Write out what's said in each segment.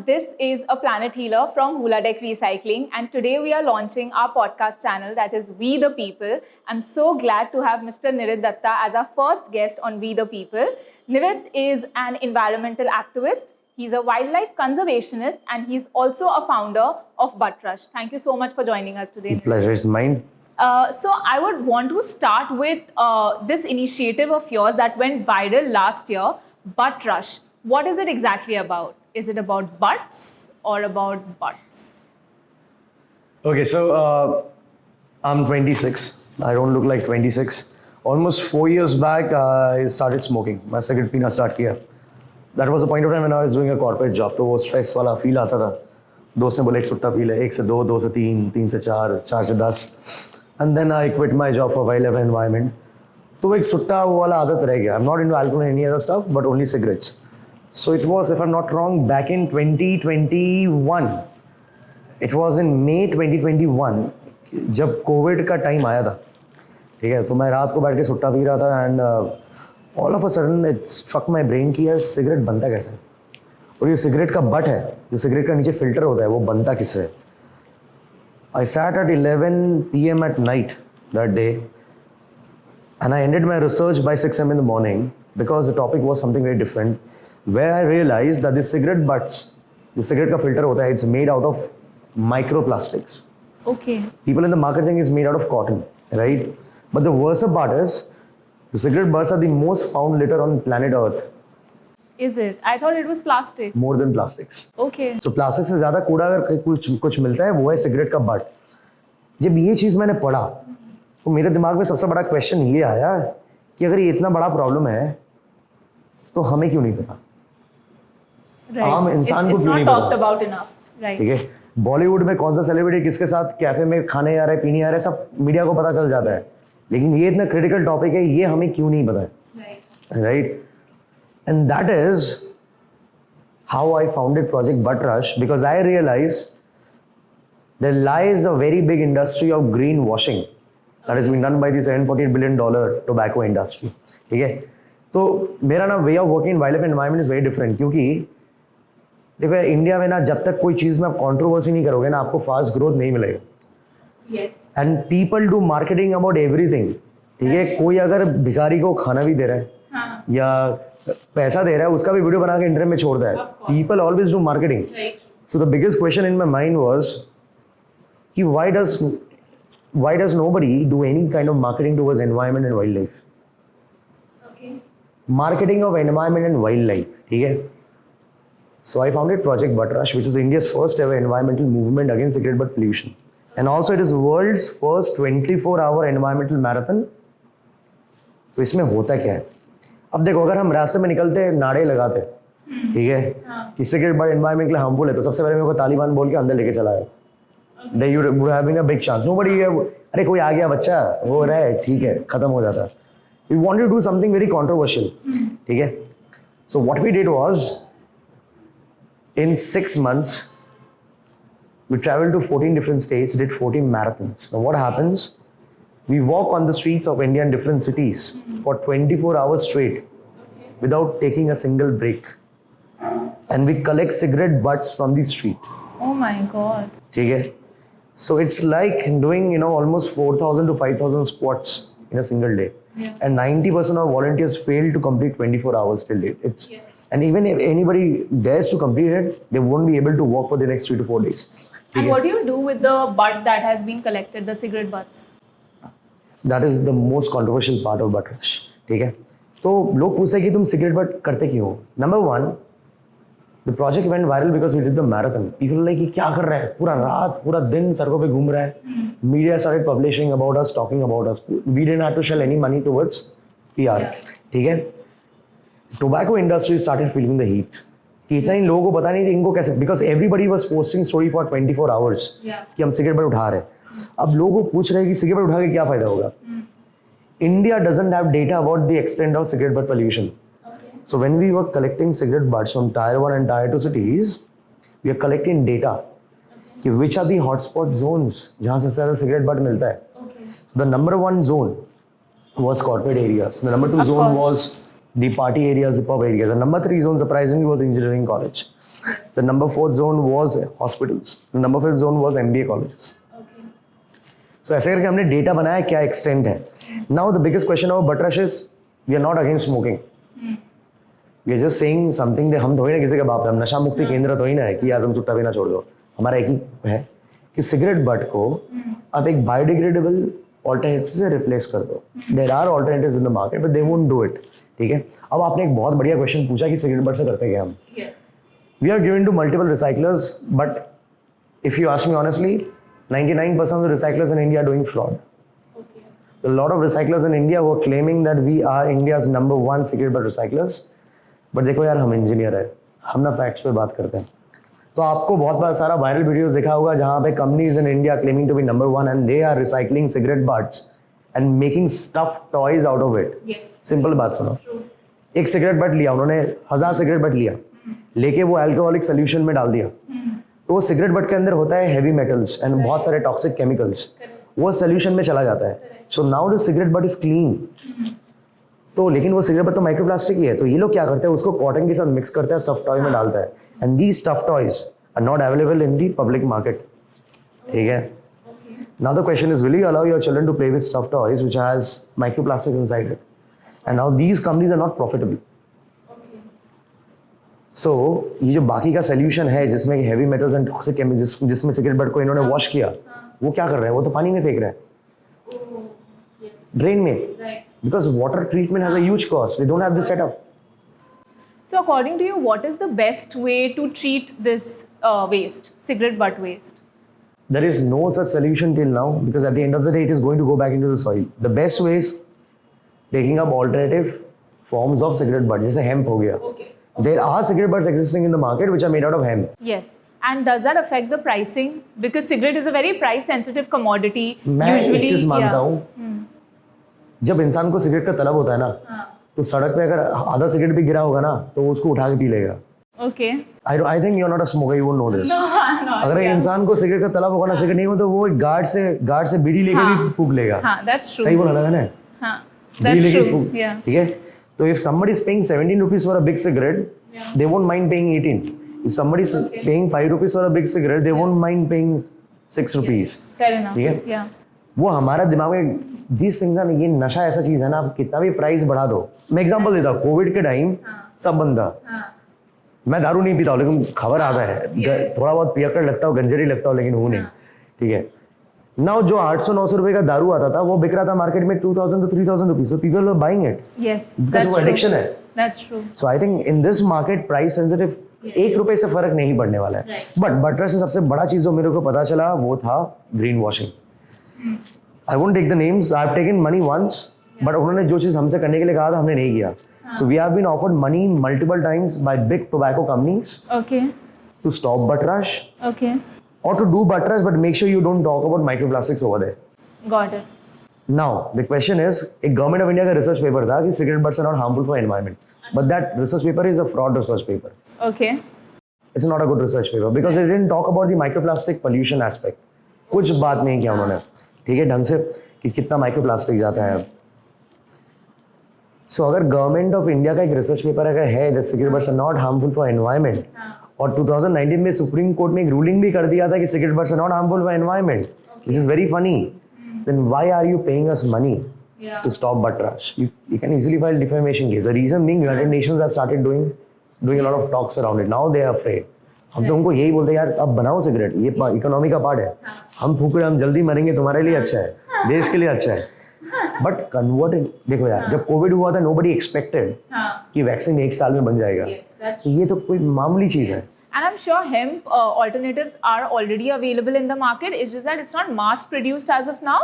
This is a Planet Healer from Hula Deck Recycling, and today we are launching our podcast channel that is We the People. I'm so glad to have Mr. Nirit Datta as our first guest on We the People. Nirit is an environmental activist, he's a wildlife conservationist, and he's also a founder of Buttrush. Thank you so much for joining us today. The pleasure is mine. So I would want to start with this initiative of yours that went viral last year, Buttrush. What is it exactly about? Is it about butts or about butts? Okay, so I'm 26. I don't look like 26. Almost 4 years back, I started smoking. My cigarette पीना start किया. That was the point of time when I was doing a corporate job. तो वो stress वाला feel आता था. दोस्त ने बोले एक सुट्टा पी ले, 1 से 2, 2 से 3, 3 से 4, 4 से 10. And then I quit my job for wildlife environment. तो एक सुट्टा वो वाला आदत रह गया. I'm not into alcohol and any other stuff, but only cigarettes. So it was, if I'm not wrong, back in 2021. It was in May 2021 जब Covid का time आया था. ठीक है, तो मैं रात को बैठ के सुट्टा पी रहा था and all of a sudden it struck my brain कि यार सिगरेट बनता कैसे है, और ये सिगरेट का बट है, जो सिगरेट का नीचे फिल्टर होता है, वो बनता किससे है. I sat at 11 p.m. at night that day and I ended my research by 6 a.m. in the morning because the topic was something very different, where I realized that the cigarette butts, the cigarette ka filter hota hai, it's made out of microplastics. Okay. People in the marketing is made out of cotton, right? But the worst part is, the cigarette butts are the most found litter on planet Earth. Is it? I thought it was plastic. More than plastics. Okay. So plastic से ज़्यादा कूड़ा अगर कुछ मिलता है, वो है cigarette का बट. जब ये चीज़ मैंने पढ़ा, तो मेरे दिमाग में सबसे बड़ा क्वेश्चन ये आया कि अगर ये इतना बड़ा प्रॉब्लम है, तो हमें क्यों नहीं पता? आम इंसान को क्यों नहीं पता? ठीक है, बॉलीवुड में कौन सा सेलिब्रिटी किसके साथ कैफे में खाने आ रहा है, पीने आ रहा है, सब मीडिया को पता चल जाता है. लेकिन ये इतना क्रिटिकल टॉपिक है, ये हमें क्यों नहीं पता है? Right? And that is how I founded Project Buttrush, because I realized there lies a very big industry of greenwashing that has been done by the $748 billion tobacco industry. ठीक है, तो मेरा ना way of working in wild life environment is very different, क्योंकि देखो यार, India में ना जब तक कोई चीज़ में आप कंट्रोवर्सी नहीं करोगे ना, आपको फास्ट ग्रोथ नहीं मिलेगा. And people do marketing about everything. ठीक है, कोई अगर भिखारी को खाना भी दे रहा है या पैसा दे रहा है, उसका भी वीडियो बना के इंटरनेट में छोड़ता है. People always do marketing. So the biggest question in my mind was कि why does nobody do any kind of marketing towards environment and wildlife? Marketing of environment and wildlife. ठीक है, so I founded Project Buttrush, which is India's first ever environmental movement against cigarette butt pollution, and also it is world's first 24-hour environmental marathon. तो इसमें होता क्या है? अब देखो, अगर हम रास्ते में निकलते हैं, नारे लगाते, ठीक है, कि सिगरेट बट एनवायरनमेंट के लिए हार्मफुल है, तो सबसे पहले मेरे को तालिबान बोल के अंदर लेके चला है. Then you would have been a big chance. Nobody, अरे कोई आ गया बच्चा, वो रहे, ठीक है, खत्म हो जाता. We wanted to do something very controversial. ठीक है, so what we did was, in 6 months, we traveled to 14 different states, did 14 marathons. Now what happens? We walk on the streets of India in different cities for 24 hours straight without taking a single break. And we collect cigarette butts from the street. Oh my God. ठीक है? So it's like doing, almost 4,000 to 5,000 squats in a single day. Yeah. And 90% of volunteers fail to complete 24 hours till date. And even if anybody dares to complete it, they won't be able to walk for the next 3 to 4 days. And what do you do with the butt that has been collected, the cigarette butts? That is the most controversial part of Buttrush. ठीक है, तो लोग पूछते हैं कि तुम cigarette but करते क्यों हो? Number 1, the project went viral because we did the marathon. People like कि क्या कर रहा है, पूरा रात पूरा दिन सड़कों पे घूम रहा है. Media started publishing about us, talking about us. We didn't have to shell any money towards PR. ठीक है, tobacco industry started feeling the heat. कि इतना इन लोगों को पता नहीं था इनको कैसे, because everybody was posting story for 24 hours कि हम सिगरेट बट उठा रहे हैं. अब लोगों को पूछ रहे हैं कि सिगरेट उठा के क्या फायदा होगा. India doesn't have data about the extent of cigarette butt pollution. So when we were collecting cigarette butts from Tier 1 and Tier 2 cities, we are collecting data कि which are the hotspot zones जहाँ सबसे ज़्यादा cigarette butt मिलता है. So the number 1 zone was corporate areas. The number 2 zone was the party areas, the pub areas. And number 3 zone surprisingly was engineering college. The number 4th zone was hospitals. The number 5th zone was MBA colleges. Okay. So ऐसे करके हमने data बनाया क्या extent है. Now the biggest question of butt rush is we are not against smoking. We are just saying something that हम थोड़ी ना किसी का बाप है, हम नशा मुक्ति केंद्र थोड़ी ना है कि यार तुम सुट्टा पीना छोड़ दो. हमारा एक ही है कि सिगरेट बट को अब एक बायोडिग्रेडेबल ऑल्टरनेटिव से रिप्लेस कर दो. There are alternatives in the market but they won't do it. ठीक है. अब आपने एक बहुत बढ़िया क्वेश्चन पूछा कि सिगरेट बट से करते क्या हम. Yes. We are given to multiple recyclers, but if you ask me honestly, 99% of the recyclers in India are doing fraud. Okay. A lot of recyclers in India who are claiming that we are India's number 1 cigarette butt recyclers. But देखो यार हम engineer है, हम ना facts पे बात करते हैं. तो आपको बहुत बार सारा वायरल वीडियोस देखा होगा जहाँ पे companies in India claiming to be number 1 and they are recycling cigarette butts and making stuff toys out of it. Yes. Simple बात सुनो. True. एक सिगरेट बट लिया उन्होंने, 1000 सिगरेट बट लिया, लेके वो अल्कोहलिक सोल्यूशन में डाल दिया. तो वो सिगरेट बट के अंदर होता है हैवी मेटल्स एंड बहुत सारे टॉक्सिक केमिकल्स. वो सोल्यूशन में चला जाता है. So now the cigarette but is clean. तो लेकिन वो सिगरेट बट तो माइक्रोप्लास्टिक ही है. तो ये लोग क्या करते हैं, उसको कॉटन के साथ मिक्स करते हैं, स्टफ टॉय में डालता है. And these stuff toys are not available in the public market. ठीक है. Now the question is, will you allow your children to play with stuffed toys which has microplastics inside it? And now these companies are not profitable. Okay. So ये जो बाकी का solution है जिसमें heavy metals and toxic chemicals जिसमें cigarette but को इन्होंने wash किया, वो क्या कर रहे हैं, वो तो पानी में फेंक रहे हैं, Oh, yes. ड्रेन में. Right. Because water treatment has a huge cost. They don't have this setup. So according to you, what is the best way to treat this waste, cigarette butt waste? There is no such solution till now because at the end of the day it is going to go back into the soil. The best way is taking up alternative forms of cigarette butt. जैसे hemp हो गया. Okay. There are cigarette butts existing in the market which are made out of hemp. Yes. And does that affect the pricing? Because cigarette is a very price sensitive commodity. मैं Usually, एक चीज मानता हूँ, जब इंसान को cigarette का तलब होता है ना, तो सड़क पे अगर आधा सिगरेट भी गिरा होगा ना तो वो उसको उठा के पी लेगा. Okay. I think you're not a smoker, you won't know this. No, I'm not. अगर एक इंसान को सिगरेट का तलब होगा ना, सिगरेट नहीं हो तो वो गार्ड से बीड़ी लेके भी फूंक लेगा. हाँ, that's true. सही बोला ना मैंने? हाँ, बीड़ी that's लेके true. फूंक. Yeah. ठीक है. तो if somebody is paying 17 rupees for a big cigarette, they won't mind paying 18. If somebody is paying 5 rupees for a big cigarette, they won't mind paying 6 rupees. Fair enough. ठीक है. Yeah. वो हमारा दिमाग में these things are, ये नशा ऐसा चीज है ना, आप कितना भी प्राइस बढ़ा दो. मैं एग्जांपल देता हूँ, कोविड के टाइम सब बंदा, मैं दारू नहीं पीता हूँ लेकिन खबर आता है, थोड़ा बहुत पियकर लगता हूँ, गंजरी लगता हूँ, लेकिन हूँ नहीं. ठीक है. नाउ जो 800-900 रुपए का दारू आता था वो बिक रहा था मार्केट में 2000 to 3000 rupees. So people are buying it Yes. because That's वो true. एडिक्शन है. That's true. So I think in this market price sensitive 1 रुपए से फर्क नहीं पड़ने वाला है. बट बटर से सबसे बड़ा चीज जो मेरे को पता चला वो था green washing. I won't take the names. I've taken money once, but उन्होंने जो चीज हमसे करने के लिए कहा था हमने नहीं किया. So we have been offered money multiple times by big tobacco companies Okay. to stop butt rush Okay. or to do butt rush, but make sure you don't talk about microplastics over there. Got it. Now the question is, एक government of India का research paper था कि cigarette butts are not harmful for environment, but that research paper is a fraud research paper. Okay. It's not a good research paper because it didn't talk about the microplastic pollution aspect. कुछ बात नहीं किया उन्होंने, ठीक है, ढंग से कि कितना माइक्रोप्लास्टिक जाता है. सो अगर गवर्नमेंट ऑफ इंडिया का एक रिसर्च पेपर अगर है that cigarette butts are not harmful for environment, और 2019 में सुप्रीम कोर्ट ने एक रूलिंग भी कर दिया था कि cigarette butts are not harmful for environment, which is very funny, then why are you paying us money to stop butt rush? You can easily file defamation case. The reason being United Nations have started doing a lot of talks around it. Now they are afraid. हम तो उनको यही बोलते हैं यार अब बनाओ cigarette, ये इकोनॉमी का पार्ट है, हम फूक रहे हम जल्दी मरेंगे, तुम्हारे लिए अच्छा है, देश के लिए अच्छा है. बट कन्वर्ट, देखो यार जब कोविड हुआ था नोबडी एक्सपेक्टेड कि वैक्सीन 1 साल में बन जाएगा. तो ये तो कोई मामूली चीज है. And I'm sure hemp alternatives are already available in the market. It's just that it's not mass produced as of now.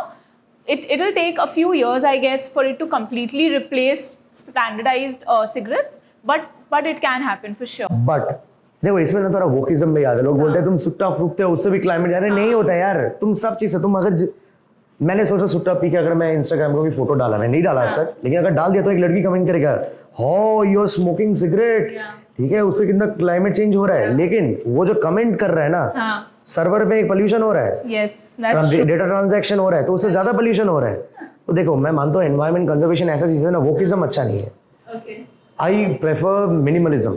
It'll take a few years, I guess, for it to completely replace standardized cigarettes. But it can happen for sure. But देखो इसमें ना थोड़ा wokeism में याद है, लोग बोलते हैं तुम सुट्टा फूकते हो उससे भी क्लाइमेट जा रहा है. नहीं होता यार, तुम सब चीज है. तुम अगर मैंने सोचा सुट्टा पी के अगर मैं इंस्टाग्राम को भी फोटो डाला, मैं नहीं डाला आज तक, लेकिन अगर डाल दिया तो एक लड़की कमेंट करेगा हो यू आर स्मोकिंग सिगरेट, ठीक है, उससे कितना क्लाइमेट चेंज हो रहा है. लेकिन वो जो कमेंट कर रहा है ना, सर्वर पे एक पोल्यूशन हो रहा है, Yes, that's true. Data transaction हो रहा है, तो उससे ज्यादा पोल्यूशन हो रहा है. तो देखो मैं मानता हूँ एनवायरमेंट कंजर्वेशन ऐसा चीज है ना, वोकिज्म अच्छा नहीं है. Okay. I prefer minimalism.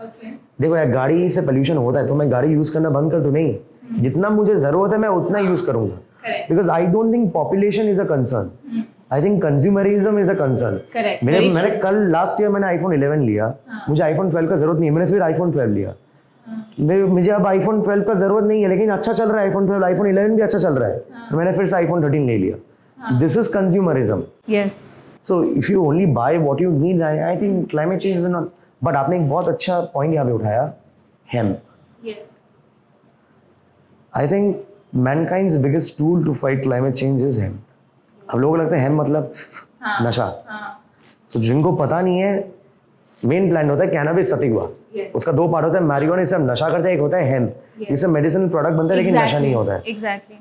Okay. देखो यार, गाड़ी से पोल्यूशन होता है तो मैं गाड़ी यूज करना बंद कर दूं? नहीं, जितना मुझे जरूरत है मैं उतना यूज करूंगा. Because I don't think population is a concern. I think consumerism is a concern. मैंने कल लास्ट ईयर मैंने आईफोन 11 लिया. मुझे आईफोन 12 का जरूरत नहीं, मैंने फिर आईफोन 12 लिया. मुझे अब आईफोन 12 का जरूरत नहीं है, लेकिन अच्छा चल रहा है आईफोन 12. आईफोन 11 भी अच्छा चल रहा है, तो मैंने फिर से आईफोन 13 ले लिया. This is consumerism. Yes. So if you only buy what you need, I think climate change is not. But आपने एक बहुत अच्छा पॉइंट यहाँ पे उठाया, hemp. Yes. I think mankind's biggest tool to fight climate change is hemp. अब लोगों को लगता है हेम्प मतलब नशा. सो जिनको पता नहीं है, मेन प्लांट होता है कैनाबिस सटिवा. उसका दो पार्ट होता है, मैरिजुआना इससे हम नशा करते हैं, एक होता है हेम्प. इससे मेडिसिनल प्रोडक्ट बनता है, लेकिन नशा नहीं होता है. Exactly.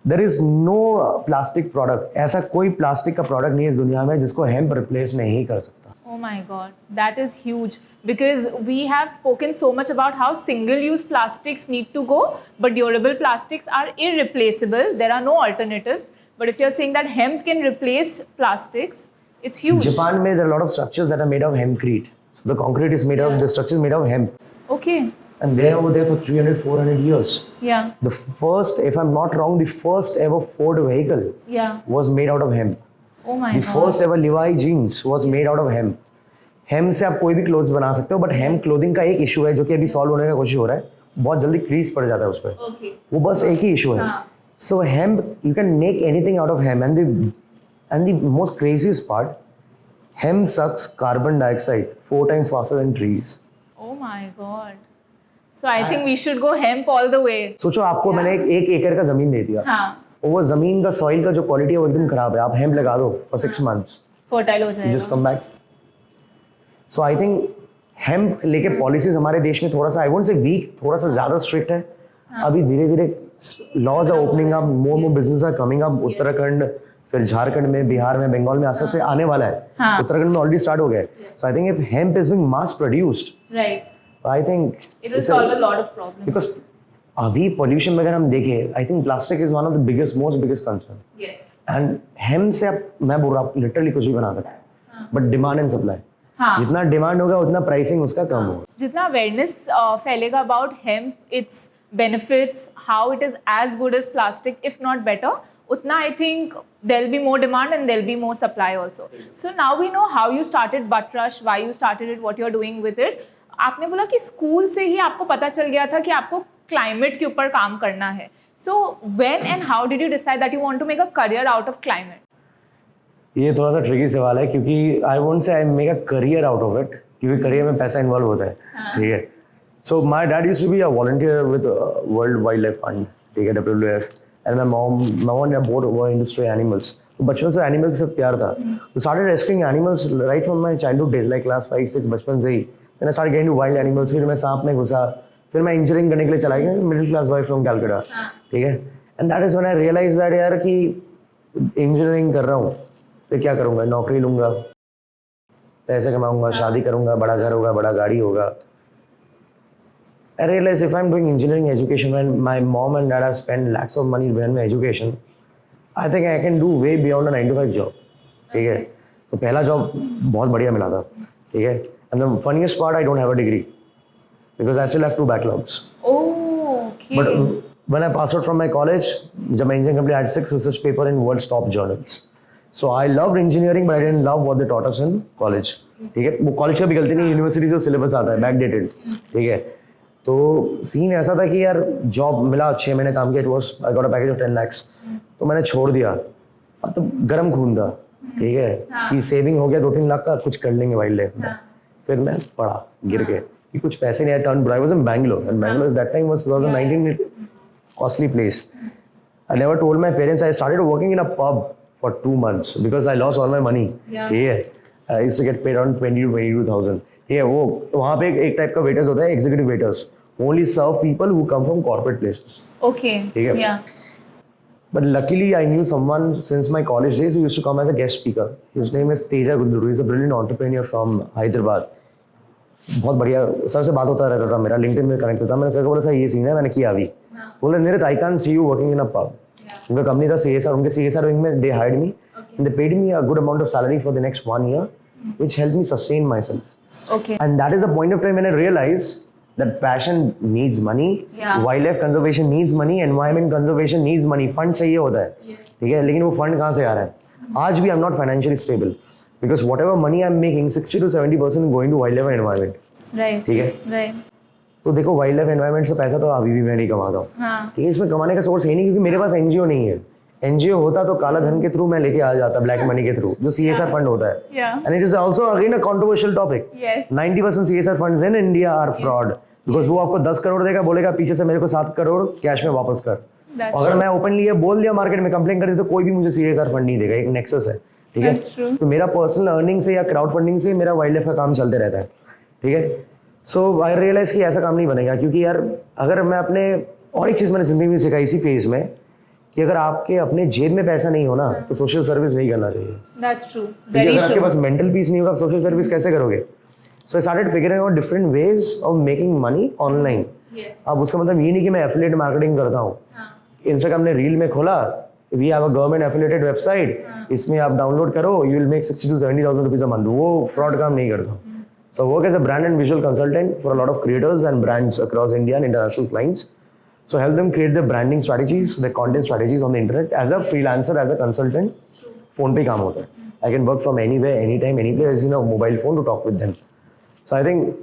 There is no plastic product, ऐसा कोई प्लास्टिक का प्रोडक्ट नहीं है इस दुनिया में जिसको हेम्प रिप्लेस नहीं कर सकता. Oh my God, that is huge, because we have spoken so much about how single-use plastics need to go, but durable plastics are irreplaceable. There are no alternatives. But if you're saying that hemp can replace plastics, it's huge. Japan में there are a lot of structures that are made of hempcrete. So the concrete is made of, the structure is made of hemp. Okay. And they are over there for 300, 400 years. Yeah. The first, if I'm not wrong, the first ever Ford vehicle Yeah. was made out of hemp. Oh my The God. first ever Levi jeans was made out of hemp. Hemp से आप कोई भी clothes बना सकते हो, but hemp clothing का एक issue है जो कि अभी सॉल्व होने का कोशिश हो रहा है. बहुत जल्दी क्रीज पड़ जाता है उस पर. Okay. वो बस एक ही इशू है. So hemp, you can make anything out of hemp, and the most craziest part, hemp sucks carbon dioxide 4 times faster than trees. Oh my God. So I think we should go hemp all the way. सोचो आपको मैंने एक एकड़ का जमीन दे दिया, हाँ. और वो जमीन का सॉइल का जो क्वालिटी है वो एकदम खराब है. आप हेम्प लगा दो for 6 months, Fertile हो you जाएगा. just come back. So I think hemp लेके पॉलिसीज हमारे देश में थोड़ा सा, आई वोंट से वीक, थोड़ा सा ज्यादा स्ट्रिक्ट है. अभी धीरे धीरे lodges are opening up, more business are coming up. Uttarakhand, फिर झारखंड में, बिहार में, बंगाल में आस्ते से आने वाला है. उत्तराखंड में ऑलरेडी स्टार्ट हो गया है. So I think if hemp is being mass produced, Right. I think It will solve a lot of problems. Because अभी पॉल्यूशन में अगर हम देखें, I think plastic is one of the biggest, most biggest concern. Yes. And hemp से आप, मैं बोल रहा हूँ, लिटरली कुछ भी बना सकते हैं, बट डिमांड एंड सप्लाई. हाँ. जितना डिमांड होगा उतना प्राइसिंग उसका कम होगा. जितना अवेयरनेस फैलेगा about hemp, its benefits, how it is as good as plastic if not better, उतना I think there will be more demand and there will be more supply also. So now we know how you started but rush, why you started it, what you are doing with it. आपने बोला कि school से ही आपको पता चल गया था कि आपको क्लाइमेट के ऊपर काम करना है. So when and how did you decide that you want to make a career out of climate? ये थोड़ा सा ट्रिकी सवाल है, क्योंकि I won't say I make a career out of it, क्योंकि करियर में पैसा इन्वॉल्व होता है. ठीक है. So my dad used to be a volunteer with World Wildlife Fund, ठीक है, WWF, and my mom both were industry animals. तो बचपन से एनिमल के साथ प्यार था. तो started rescuing animals right from my childhood days, like class 5-6 बचपन से ही. Then I started getting to wild animals. फिर मैं सांप में घुसा, फिर मैं इंजीनियरिंग करने के लिए चला गया, middle class boy from Calcutta. ठीक है. And that is when I realise that यार कि इंजीनियरिंग कर रहा हूँ तो क्या करूँगा, नौकरी लूँगा, पैसे कमाऊँगा, शादी करूँगा, बड़ा घर होगा, बड़ा गाड़ी होगा. I realize if I'm doing engineering education, when my mom and dad have spent lakhs of money behind my education, I think I can do way beyond a 9 to 5 job. ठीक है. तो पहला जॉब बहुत बढ़िया मिला था. ठीक है. And the funniest part, I don't have a degree because I still have 2 backlogs. Oh, okay. But when I passed out from my college, जब मैं engineering complete, I had 6 research paper in world's top journals. So I loved engineering, but I didn't love what they taught us in college. ठीक है. वो college का भी गलती नहीं, university जो सिलेबस आता है बैकडेटेड. ठीक है. तो सीन ऐसा था कि यार जॉब मिला, 6 महीने काम किया, it was I got a package of 10 lakhs. तो मैंने छोड़ दिया. अब तो गर्म खून था. ठीक है. कि सेविंग हो गया 2-3 लाख का, कुछ कर लेंगे वाइल्ड लाइफ में. फिर मैं पढ़ा, गिर के कि कुछ पैसे नहीं आए. Turn I was in Bangalore, and Bangalore that time was 2019 costly place. I never told my parents. I started working in a pub for 2 months because I lost all my money. Yeah. I used to get paid around 20 to 22,000. ठीक है. वो वहाँ पे एक type का waiters होता है, executive waiters, only serve people who come from corporate places. Okay. ठीक है. Yeah. But luckily I knew someone since my college days who used to come as a guest speaker. His name is Teja Gunduru. He's a brilliant entrepreneur from Hyderabad. बहुत बढ़िया. Sir से बात होता रहता था, मेरा लिंक्डइन में connect था. मैंने सर को बोला सर ये सीन है, मैंने किया अभी. बोले Nirat I can see you working in a pub. उनका कंपनी था CSR, उनके CSR विंग में they hired me and they paid me a good amount of salary for the next 1 year, which helped me sustain myself. Okay. And that is the point of time when I realized That passion needs money, Yeah. wildlife conservation needs money, environment conservation needs money. Fund चाहिए होता है, ठीक है, लेकिन वो fund कहाँ से आ रहा है? आज भी I'm not financially stable because whatever money I'm making, 60 to 70% going to wildlife and environment. Right. ठीक है, Right. तो देखो वाइल्ड लाइफ एनवायरनमेंट से पैसा तो अभी भी मैं नहीं कमाता हूँ, हाँ. ठीक है, इसमें कमाने का सोर्स है नहीं क्योंकि मेरे पास एनजीओ नहीं है. एनजीओ होता तो काला धन के थ्रू मैं लेके आ जाता, ब्लैक मनी के थ्रू, जो सीएसआर फंड होता है. Yeah. And it is also again a controversial topic. Yes. 90% CSR funds in India are fraud because वो आपको 10 करोड़ देगा, बोलेगा पीछे से मेरे को 7 करोड़ कैश में वापस कर. That's अगर मैं ओपनली ये बोल दिया मार्केट में कंप्लेन कर दी तो कोई भी मुझे सीएसआर फंड नहीं देगा. एक नेक्सस है, ठीक है. That's true. तो मेरा पर्सनल अर्निंग से या क्राउड फंडिंग से मेरा वाइल्ड लाइफ का काम चलते रहता है, ठीक है. सो आई रियलाइज कि ऐसा काम नहीं बनेगा क्योंकि यार अगर मैं अपने और एक चीज़ मैंने जिंदगी में सीखा इसी फेज में कि अगर आपके अपने जेब में पैसा नहीं हो ना तो सोशल सर्विस नहीं करना चाहिए. That's true. क्योंकि Very अगर आपके true. पास मेंटल पीस नहीं होगा आप सोशल सर्विस कैसे करोगे? So I started figuring out different ways of making money online. Yes. अब उसका मतलब ये नहीं कि मैं एफिलिएट मार्केटिंग करता हूँ. इंस्टाग्राम ने रील में खोला, we have a government affiliated website, इसमें आप डाउनलोड करो, you will make 60 to 70,000 rupees a month. वो फ्रॉड काम नहीं करता. So I work as a brand and visual consultant for a lot of creators and brands across India and international clients. So help them create their branding strategies, their content strategies on the internet as a freelancer, as a consultant. Phone पे काम होता है. I can work from anywhere, anytime, any place in a mobile phone to talk with them. So I think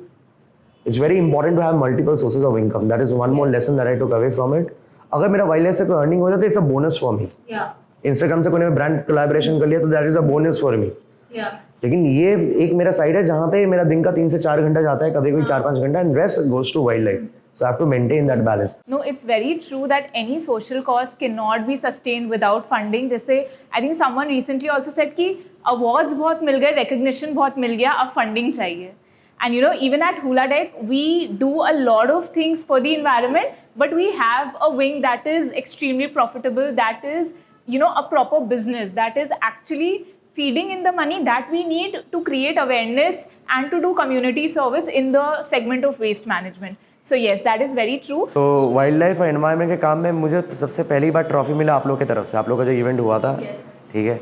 it's very important to have multiple sources of income. That is one more lesson that I took away from it. अगर मेरा wild life से कोई earning हो जाता है, it's a bonus for me. Yeah. Instagram से कोई ने ब्रांड कोलैबोरेशन कर लिया तो that is a bonus for me. Yeah. लेकिन ये एक मेरा साइड है जहाँ पे मेरा दिन का 3 से 4 घंटा जाता है, कभी कोई 4-5 घंटा, and rest goes to wild life. So I have to maintain that balance. No, it's very true that any social cause cannot be sustained without funding. जैसे I think someone recently also said कि awards बहुत मिल गए, recognition बहुत मिल गया, अब funding चाहिए. And you know, even at Huladeck, we do a lot of things for the environment, but we have a wing that is extremely profitable, that is, you know, a proper business, that is actually feeding in the money that we need to create awareness and to do community service in the segment of waste management. So yes, that is very true. So wild life और environment के काम में मुझे सबसे पहली बार trophy मिला आप लोग की तरफ से. आप लोग का जो इवेंट हुआ था, Yes. ठीक है,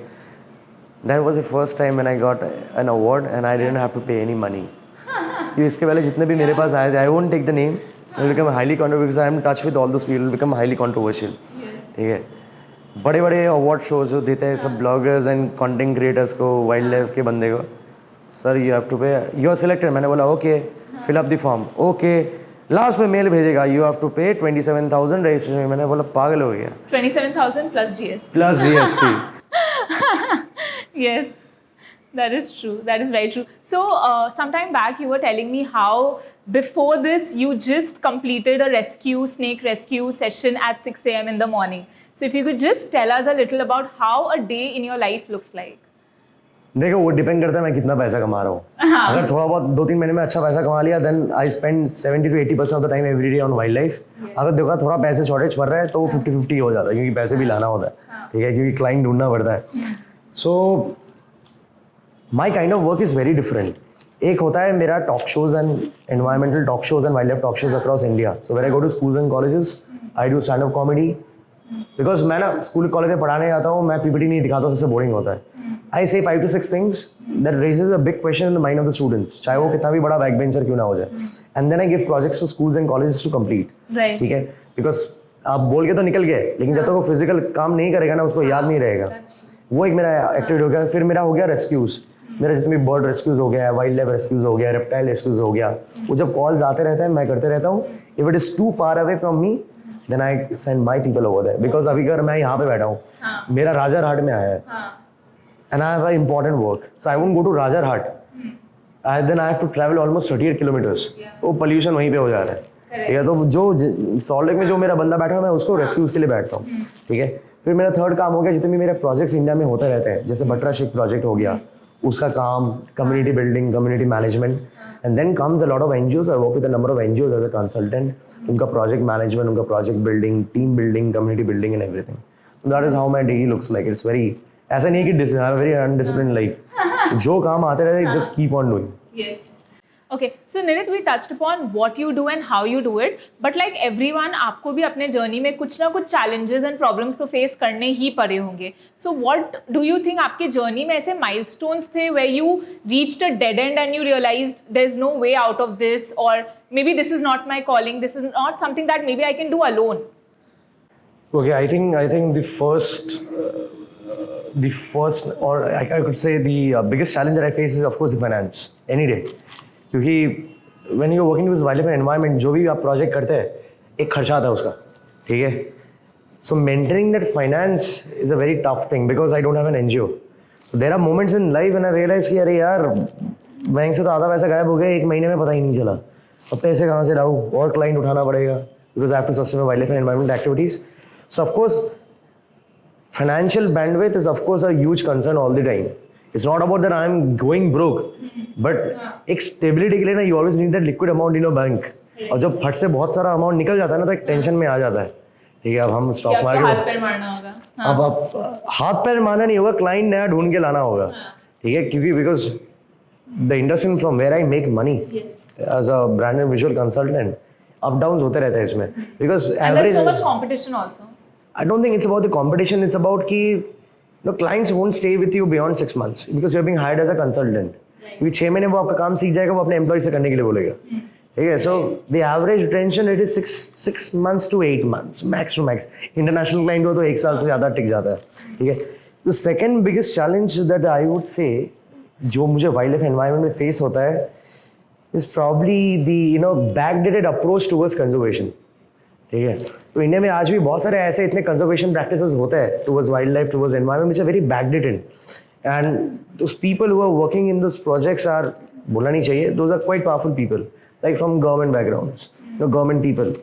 that was the first time when I got an award and I didn't have to pay any money. इसके पहले जितने भी मेरे पास आए थे, I won't take the name, I become highly controversial because I am touch with all those people, become highly controversial, ठीक है. बड़े बड़े अवार्ड शोज जो देते हैं सब ब्लॉगर्स एंड कंटेंट क्रिएटर्स को, वाइल्ड लाइफ के बंदे को, sir you have to pay, you are selected. मैंने बोला okay, fill up the form, okay, last में मेल भेजेगा, यू हैव टू पे 27,000 रजिस्ट्रेशन. मैंने बोला पागल हो गया. 27,000 plus GST. Plus GST. Yes, that is true. That is very true. So, sometime back you were telling me how before this you just completed a snake rescue session at 6 a.m. in the morning. So, if you could just tell us a little about how a day in your life looks like. देखो वो depend करता है मैं कितना पैसा कमा रहा हूँ. अगर थोड़ा बहुत 2-3 महीने में अच्छा पैसा कमा लिया then I spend 70 to 80% of the time every day on wild life. अगर देखो थोड़ा पैसे शॉर्टेज पड़ रहा है तो वो 50-50 हो जाता है क्योंकि पैसे भी लाना होता है, ठीक है, क्योंकि क्लाइंट ढूंढना पड़ता है. So my kind of work is very different. एक होता है मेरा talk shows and environmental talk shows and wildlife talk shows across India. So where I go to schools and colleges, I do stand up comedy. Because मैं ना school college में पढ़ाने जाता हूँ, मैं पीपीटी नहीं दिखाता हूँ, सबसे बोरिंग होता है. आई से 5 to 6 things that raises a big question in the mind of the students, चाहे वो कितना भी बड़ा बैक बेंचर क्यों ना हो जाए. And then I give projects to schools and colleges to complete. Right. ठीक है, बिकॉज आप बोल के तो निकल गए लेकिन जब तक वो फिजिकल काम नहीं करेगा ना उसको याद नहीं रहेगा. वो एक मेरा एक्टिविटी हो गया. फिर मेरा हो गया रेस्क्यूज. मेरा जितने भी बर्ड रेस्क्यूज हो गया, वाइल्ड लाइफ रेस्क्यूज हो गया, रेप्टाइल रेस्क्यूज हो गया, वो जब कॉल्स आते रहते हैं मैं करते रहता हूँ. If it is too far away from me then I send my people over there. Because अभी अगर मैं यहाँ पे बैठा हूँ, मेरा राजारहाट में आया है and I have a important work, so I won't go to Rajarhat, then I have to travel almost 38 kilometres. तो पोल्यूशन वहीं पे हो जा रहा है, ठीक है. तो जो सॉल्ट लेक में जो मेरा बंदा बैठा है मैं उसको रेस्क्यूज के लिए बैठता हूँ, ठीक है. फिर मेरा थर्ड काम हो गया जितने भी मेरे प्रोजेक्ट्स इंडिया में होते रहते हैं, जैसे बटरा शिप प्रोजेक्ट हो गया, उसका काम, community building, community management, and then comes a lot of NGOs. I work with a number of NGOs as a consultant. उनका प्रोजेक्ट मैनेजमेंट, उनका project building, team building, community building and everything. That is how my day looks like. It's very, ऐसा नहीं है कि very undisciplined life. जो काम आते रहते just keep on doing. Yes. Okay, so Nirit, we touched upon what you do and how you do it, but like everyone, आपको भी अपने जर्नी में कुछ ना कुछ challenges and problems तो face करने ही पड़े होंगे. So what do you think आपके जर्नी में ऐसे milestones थे where you reached a dead end and you realized there's no way out of this, or maybe this is not my calling, this is not something that maybe I can do alone? Okay, I think the first, or I could say the biggest challenge that I face is of course the finance any day. क्योंकि when you're working with wildlife and environment, जो भी आप project करते हैं एक खर्चा आता है उसका, ठीक है. So maintaining that finance is a very tough thing because I don't have an NGO. So there are moments in life when I realize कि अरे यार बैंक से तो आधा पैसा गायब हो गया, एक महीने में पता ही नहीं चला. अब पैसे कहाँ से लाऊं, और क्लाइंट उठाना पड़ेगा because I have to sustain my wildlife and environment activities. So of course financial bandwidth is of course a huge concern all the time. It's not about that I'm going broke, but एक stability के लिए ना you always need that liquid amount in your bank. और जब फट से बहुत सारा अमाउंट निकल जाता है ना तो एक टेंशन में आ जाता है. ठीक है, अब हम स्टॉक मार्केट हाथ पैर मारना होगा. अब आप हाथ पैर मारना नहीं होगा, क्लाइंट नया ढूंढ के लाना होगा. ठीक है, क्योंकि because the industry from where I make money as a brand and visual consultant, up down होते रहते हैं इसमें. Because average so much competition also. I don't think it's about the competition. It's about कि the clients won't stay with you beyond 6 months because you're being hired as a consultant. क्योंकि 6 महीने वो आपका काम सीख जाएगा, वो अपने एम्प्लॉय से करने के लिए बोलेगा. ठीक है, so the average retention rate is 6 months to 8 months max to max. International client हो तो 1 साल से ज़्यादा टिक जाता है. ठीक है. The second biggest challenge that I would say जो मुझे वाइल्ड लाइफ एनवायरनमेंट में फेस होता है is probably the backdated approach towards conservation. ठीक है, तो इंडिया में आज भी बहुत सारे ऐसे इतने कंजर्वेशन प्रैक्टिसेस होते हैं towards wild life, towards environment which are very backdated, and those people who are working in those projects are, बोलना नहीं चाहिए, those are quite powerful people like from government backgrounds, government people,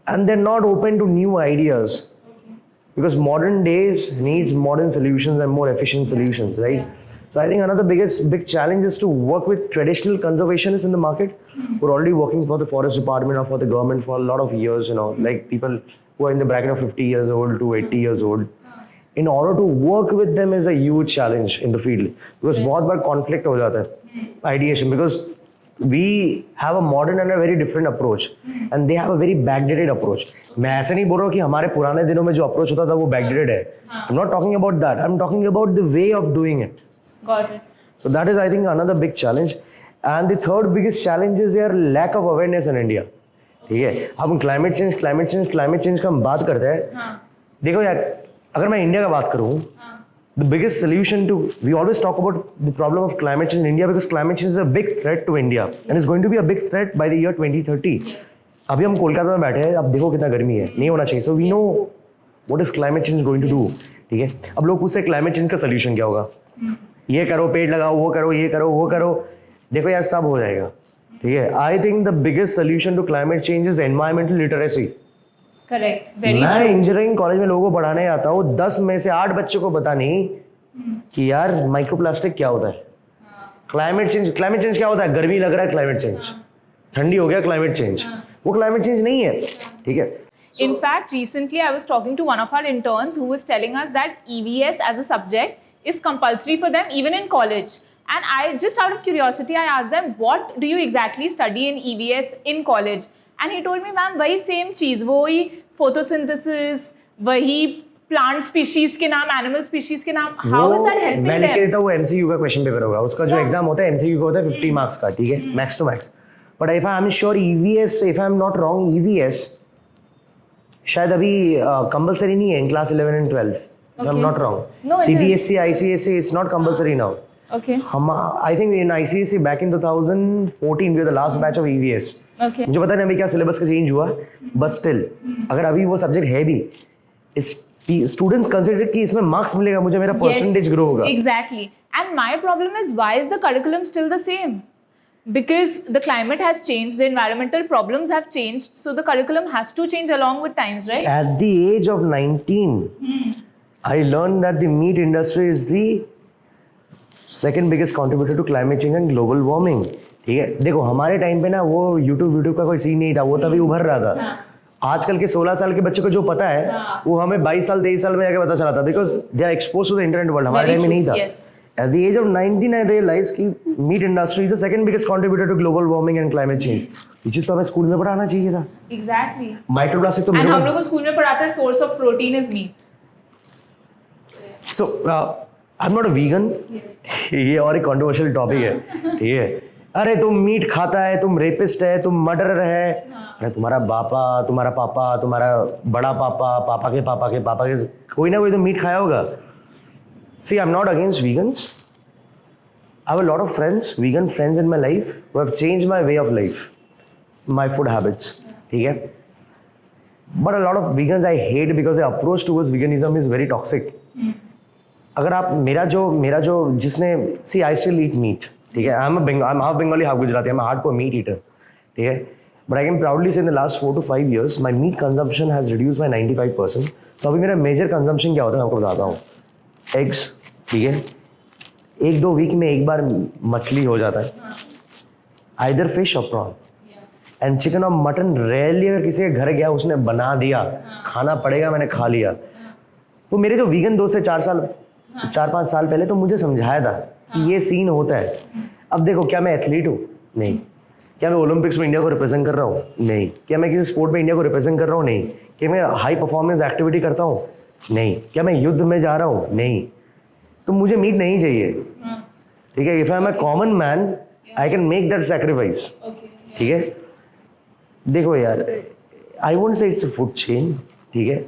and they are not open to new ideas because modern days needs modern solutions and more efficient solutions, right? So I think another big challenge is to work with traditional conservationists in the market who are already working for the forest department or for the government for a lot of years, like people who are in the bracket of 50 years old to 80 years old. In order to work with them is a huge challenge in the field because बहुत बार conflict हो जाता है, ideation, because we have a modern and a very different approach and they have a very backdated approach. मैं ऐसे नहीं बोल रहा हूँ कि हमारे पुराने दिनों में जो approach होता था वो backdated है. I'm not talking about that. I'm talking about the way of doing it. Got it. So that is, I think, another big challenge. And the third biggest challenge is your lack of awareness in India. ठीक है, हम climate change का हम बात करते हैं. देखो यार, अगर मैं इंडिया का बात करूँ, the biggest solution to, we always talk about the problem of climate change in India because climate change is a big threat to India and it's going to be a big threat by the year 2030. अभी हम कोलकाता में बैठे हैं, अब देखो कितना गर्मी है, नहीं होना चाहिए. So we know what is climate change going to do. ठीक है, अब लोग पूछते हैं climate change का solution क्या होगा. ये करो, पेड़ लगाओ, वो करो, ये करो, वो करो. देखो यार, सब हो जाएगा. ठीक है, I think the biggest solution to climate change is environmental literacy. Correct. Very true. मैं इंजीनियरिंग कॉलेज में लोगों को पढ़ाने आता हूँ, 10 में से 8 बच्चों को पता नहीं कि यार माइक्रोप्लास्टिक क्या होता है. क्लाइमेट चेंज क्या होता है, गर्मी लग रहा है क्लाइमेट चेंज, ठंडी हो गया क्लाइमेट चेंज, वो क्लाइमेट चेंज नहीं है. ठीक है. In fact, recently I was talking to one of our interns who was telling us that EVS as a subject is compulsory for them even in college. And I, just out of curiosity, I asked them, what do you exactly study in EVS in college? And he told me, ma'am वही same चीज़, वही photosynthesis, वही plant species के नाम, animal species के नाम. How is that helping? मैं लिख के देता हूँ, वो एमसीक्यू का क्वेश्चन पेपर होगा, उसका जो एग्जाम होता है एमसीक्यू का होता है 50 मार्क्स का. ठीक है, max to max. But if I am sure EVS, if I am not wrong, EVS शायद अभी कंपलसरी नहीं है in class 11 and 12. If I am not wrong, CBSE, ICSE, it's not compulsory now. Okay. I think in ICSE back in 2014 we were the last batch of EVS. Okay. मुझे पता नहीं अभी क्या syllabus का change हुआ, but still अगर अभी वो सब्जेक्ट है भी, स्टूडेंट्स कंसिडर कि इसमें मार्क्स मिलेगा, मुझे मेरा परसेंटेज ग्रो होगा. Exactly. And my problem is, why is the curriculum still the same? Because the climate has changed, the environmental problems have changed, so the curriculum has to change along with times, right? At the age of 19, I learned that the meat industry is the second biggest contributor to climate change and global warming. ठीक है, देखो हमारे time पे ना वो YouTube का कोई scene नहीं था, वो तभी उभर रहा था. आजकल के 16 साल के बच्चे को जो पता है वो हमें 22 साल 23 साल में जाके पता चला था, because they are expose to the internet world. हमारे टाइम में नहीं था. At the age of 19, I realized कि meat industry is the second biggest contributor to global warming and climate change. ये चीज़ तो हमें स्कूल में पढ़ाना चाहिए था. Exactly. माइक्रोप्लास्टिक तो And मेरे हम लोग को स्कूल में पढ़ाते हैं source of protein is meat. So I'm not a vegan. Yes. ये और एक controversial topic है. ठीक है. अरे तुम मीट खाता है, तुम रेपिस्ट है, तुम मर्डरर है. अरे तुम्हारा बापा, तुम्हारा पापा, तुम्हारा बड़ा पापा, पापा के पापा के पापा के कोई ना कोई तो मीट खाया होगा. See, I'm not against vegans. I have a lot of friends, vegan friends in my life who have changed my way of life, my food habits. ठीक है? But a lot of vegans I hate because their approach towards veganism is very toxic. अगर आप मेरा जो जिसने see I still eat meat. ठीक है? I'm half Bengali, half Gujarati. I'm a hardcore meat eater. ठीक है? But I can proudly say in the last 4 to 5 years, my meat consumption has reduced by 95%. So अभी मेरा major consumption क्या होता है मैं आपको बताता हूँ. एग्स, ठीक है, 1-2 वीक में एक बार मछली हो जाता है, आइदर फिश और प्रॉन. एंड चिकन और मटन रेयरली अगर किसी के घर गया उसने बना दिया, खाना पड़ेगा, मैंने खा लिया. तो मेरे जो वीगन दोस्त है 4-5 साल पहले तो मुझे समझाया था कि ये सीन होता है. अब देखो, क्या मैं एथलीट हूँ? नहीं. क्या मैं ओलंपिक्स में इंडिया को रिप्रेजेंट कर रहा हूँ? नहीं. क्या मैं किसी स्पोर्ट में इंडिया को रिप्रेजेंट कर रहा हूँ? नहीं. क्या मैं हाई परफॉर्मेंस एक्टिविटी करता हूँ? नहीं. क्या मैं युद्ध में जा रहा हूँ? नहीं. तो मुझे मीट नहीं चाहिए. ठीक है? If I am a common man I can make that sacrifice. ठीक है? देखो यार, आई वोंट से इट्स अ फूड चेन. ठीक है?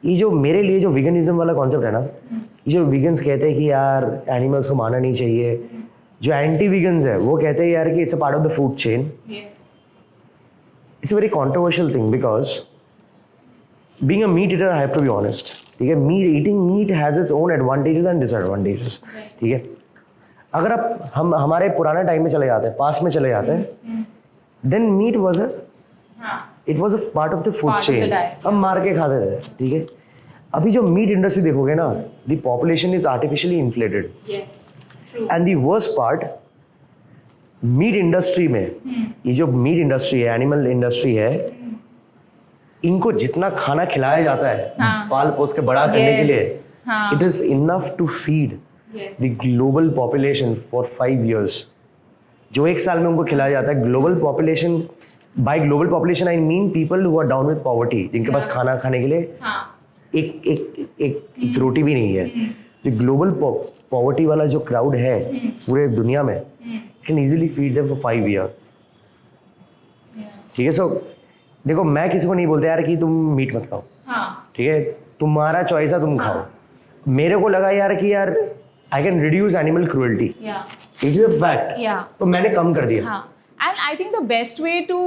ये जो मेरे लिए जो विगनिज्म वाला कॉन्सेप्ट है ना, ये जो विगन्स कहते हैं कि यार एनिमल्स को मारना नहीं चाहिए, जो एंटी विगन्स है वो कहते हैं यार कि it's a part of the food chain. It's a very controversial thing because being a meat eater, I have to be honest. ठीक है? Eating meat has its own advantages and disadvantages. ठीक है? अगर आप हमारे पुराने टाइम में चले जाते हैं, पास में चले जाते हैं, then meat was a part of the food chain. हम मार के खाते थे. ठीक है? अभी जो मीट इंडस्ट्री देखोगे ना, the population is artificially inflated. Yes. True. And the worst part, meat industry में ये जो मीट इंडस्ट्री है, एनिमल इंडस्ट्री है, इनको जितना खाना खिलाया जाता है पाल पोस के बड़ा करने के लिए, it is enough to feed the global population for 5 years. जो 1 साल में उनको खिलाया जाता है, global population, by global population I mean people who are down with poverty, जिनके पास खाना खाने के लिए एक रोटी भी नहीं है. जो ग्लोबल पॉवर्टी वाला जो क्राउड है पूरे दुनिया में, can easily feed them for 5 years. ठीक है? सो देखो, मैं किसी को नहीं बोलता यार कि तुम मीट मत खाओ. ठीक है? तुम्हारा चॉइस है, तुम खाओ. मेरे को लगा यार कि यार I can reduce animal cruelty. It is a fact. तो मैंने कम कर दिया. And I think the best way to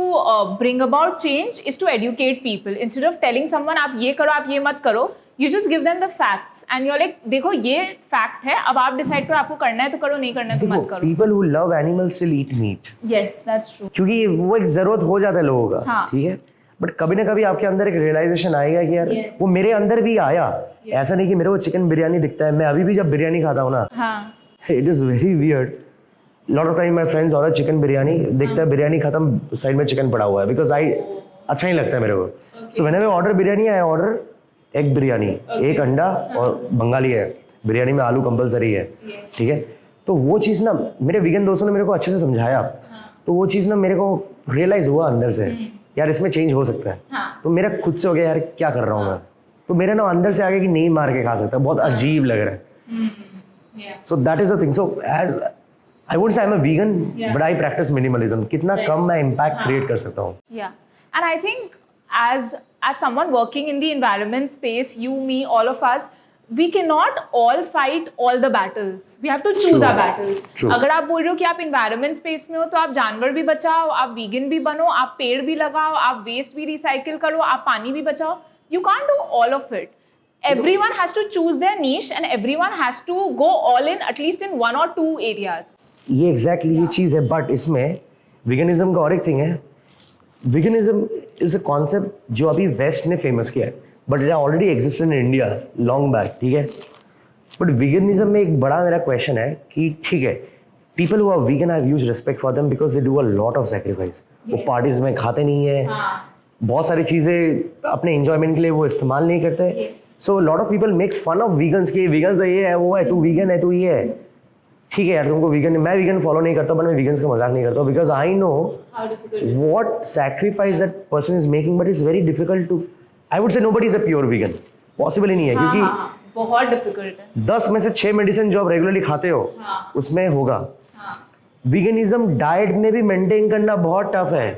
bring about change is to educate people. Instead of telling someone आप ये करो, आप ये मत करो, you just give them the facts and you're like, देखो ये fact है, अब आप decide करो, आपको करना है तो करो, नहीं करना है तो मत करो. People who love animals still eat meat. Yes, that's true. क्योंकि वो एक जरूरत हो जाता है लोगों का. ठीक है? बट कभी ना कभी आपके अंदर एक रियलाइजेशन आएगा कि यार वो मेरे अंदर भी आया. ऐसा नहीं कि मेरे को चिकन बिरयानी दिखता है, मैं अभी भी जब बिरयानी खाता हूँ ना, it is very weird. Lot of time my friends order chicken biryani, देखता है बिरयानी खत्म, साइड में चिकन पड़ा हुआ है, बिकॉज अच्छा नहीं लगता है मेरे को. So whenever order biryani, I order egg biryani, एक अंडा और बंगाली है बिरयानी में, आलू कंपलसरी है. ठीक है? तो वो चीज़ ना मेरे वीगन दोस्तों ने मेरे को अच्छे से समझाया, तो वो चीज़ ना मेरे को रियलाइज हुआ अंदर से, यार इसमें चेंज हो सकता है. तो मेरा खुद से हो गया यार क्या कर रहा हूँ मैं. तो मेरा ना अंदर से आ गया कि नहीं मार के खा सकता, बहुत अजीब लग रहा है. So that is the thing. So as I won't say I'm a vegan, but I practice minimalism. कितना कम मैं impact create कर सकता हूँ. Yeah, and I think as someone working in the environment space, you, me, all of us, we cannot all fight all the battles. We have to choose our battles. अगर आप बोल रहे हो कि आप environment space में हो, तो आप जानवर भी बचाओ, आप vegan भी बनो, आप पेड़ भी लगाओ, आप waste भी recycle करो, आप पानी भी बचाओ. You can't do all of it. Everyone has to choose their niche and everyone has to go all in at least in 1 or 2 areas. ये एग्जैक्टली ये चीज़ है. बट इसमें विगनिज्म का और एक थिंग है. विगनिज्म इज अ कॉन्सेप्ट जो अभी वेस्ट ने फेमस किया है, but it already existed in India long back. ठीक है? बट विगनिज्म में एक बड़ा मेरा क्वेश्चन है कि ठीक है, people who are vegan I have huge respect for them because they do a lot of sacrifice. वो पार्टीज में खाते नहीं है, बहुत सारी चीज़ें अपने इंजॉयमेंट के लिए वो इस्तेमाल नहीं करते. So lot of people make fun of vegans कि वीगन्स ये है वो है, तू वीगन है, तू ये है. ठीक है यार, तुमको वीगन, मैं वीगन फॉलो नहीं करता, बट मैं वीगन्स का मजाक नहीं करता because I know what sacrifice that person is making, but it's very difficult to, I would say nobody is a pure vegan. Possible ही नहीं है, क्योंकि बहुत डिफिकल्ट है. 10 में से 6 मेडिसिन जो आप रेगुलरली खाते हो उसमें होगा. वीगनिज्म डाइट में भी मेंटेन करना बहुत टफ है.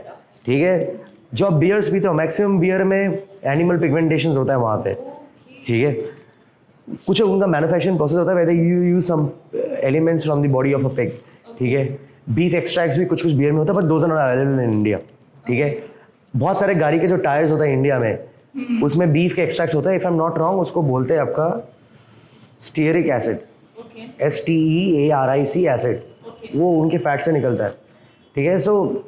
ठीक है, जो आप बियर्स पीते हो, मैक्सिमम बियर में एनिमल पिगमेंटेशन होता है वहाँ पे. ठीक है, कुछ उनका मैन्युफैक्चरिंग प्रोसेस होता है, whether you use some elements from the body of a pig. ठीक है, बीफ एक्सट्रैक्ट्स भी कुछ कुछ बियर में होता है, but those are not available in India. ठीक है, बहुत सारे गाड़ी के जो टायर्स होता है इंडिया में, उसमें बीफ के एक्सट्रैक्ट्स होता है. If I am not wrong, उसको बोलते हैं आपका स्टीयरिक एसिड, STEARIC एसिड. वो उनके फैट से निकलता है. ठीक है, so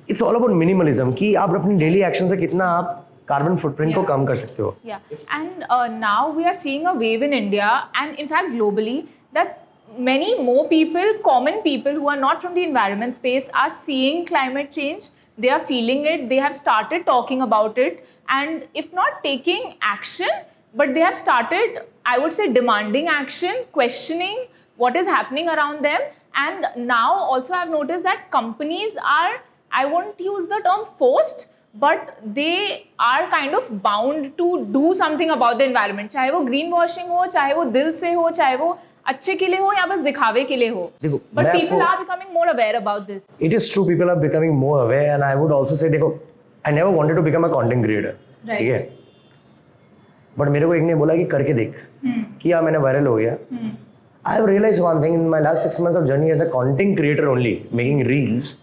it's all about minimalism कि आप अपनी डेली एक्शन से कितना आप कार्बन फुटप्रिंट को कम कर सकते हो. Yeah, and now we are seeing a wave in India and in fact globally that many more people, common people who are not from the environment space are seeing climate change. They are feeling it. They have started talking about it, and if not taking action, but they have started, I would say, demanding action, questioning what is happening around them. And now also I've noticed that companies are, I won't use the term forced, but they are kind of bound to do something about the environment. चाहे वो green washing हो, चाहे वो दिल से हो, चाहे वो अच्छे के लिए हो या बस दिखावे के लिए हो. देखो, but people are becoming more aware about this. It is true, people are becoming more aware, and I would also say, देखो, I never wanted to become a content creator. Right. ठीक है, बट मेरे को एक ने बोला कि करके देख, किया, मैंने वायरल हो गया. I have realized one thing in my last 6 months of journey as a content creator only, making reels.